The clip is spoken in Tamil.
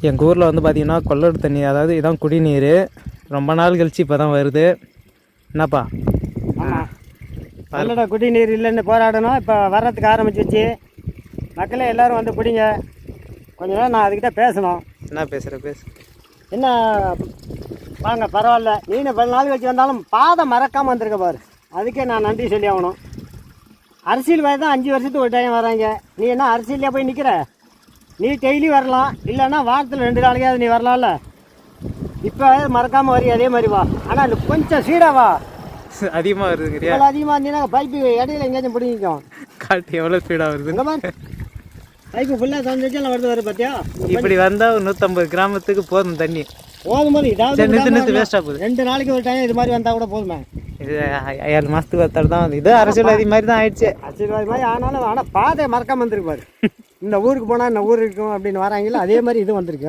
எங்கள் ஊரில் வந்து பார்த்திங்கன்னா கொள்ளடு தண்ணி, அதாவது இதான் குடிநீர். ரொம்ப நாள் கழிச்சு இப்போ தான் வருது. என்னப்பா? ஆமாம், கொள்ளட குடிநீர் இல்லைன்னு போராடணும். இப்போ வர்றதுக்கு ஆரம்பிச்சிச்சு. மக்களே எல்லோரும் வந்து பிடிங்க. கொஞ்ச நேரம் நான் அதுக்கிட்ட பேசணும். என்ன பேசு. என்ன வாங்க, பரவாயில்ல. நீனு பல நாள் கழிச்சு வந்தாலும் பாதை மறக்காமல் வந்திருக்க பாரு. அதுக்கே நான் நன்றி சொல்லி ஆகணும். அரசியல் வயது தான் 5 வருஷத்துக்கு ஒரு டைம் வராங்க. நீ என்ன அரசியல்லையா போய் நிற்கிற? நீ டெய்லி வரலாம், இல்லைன்னா வாரத்தில் 2 நாளைக்காவது நீ வரலாம்ல. இப்போ மறக்காமல் வரி, அதே மாதிரி வா. ஆனால் கொஞ்சம் சீடாக வா. அதிகமாக வருதுங்கிறியா? எவ்வளோ அதிகமாக இருந்தீங்கன்னா பைப்பு இடையில எங்கேயாச்சும் பிடிக்கும். காட்டு எவ்வளோ ஸ்பீடாக வருது. பைப்பு ஃபுல்லாக தந்துச்சு வருது பார்த்தியா? இப்படி வந்தால் 150 கிராமத்துக்கு போதும் தண்ணி. போதும் போது இதாவது நிறுத்து வேஸ்ட்டாக போகுது. 2 நாளைக்கு ஒரு டைம் இது மாதிரி வந்தால் கூட போதுமே. இது 7 மாதத்துக்கு ஒருத்தர் தான் வந்து. இது அரசியல்வாதி மாதிரி தான் ஆயிடுச்சு. அரசியல்வாதி மாதிரி ஆனாலும், ஆனால் பாதையை மறக்காமல் வந்துருக்கு பாரு. இந்த ஊருக்கு போனால் இந்த ஊர் இருக்கும் அப்படின்னு வராங்களோ அதே மாதிரி இது வந்திருக்கு.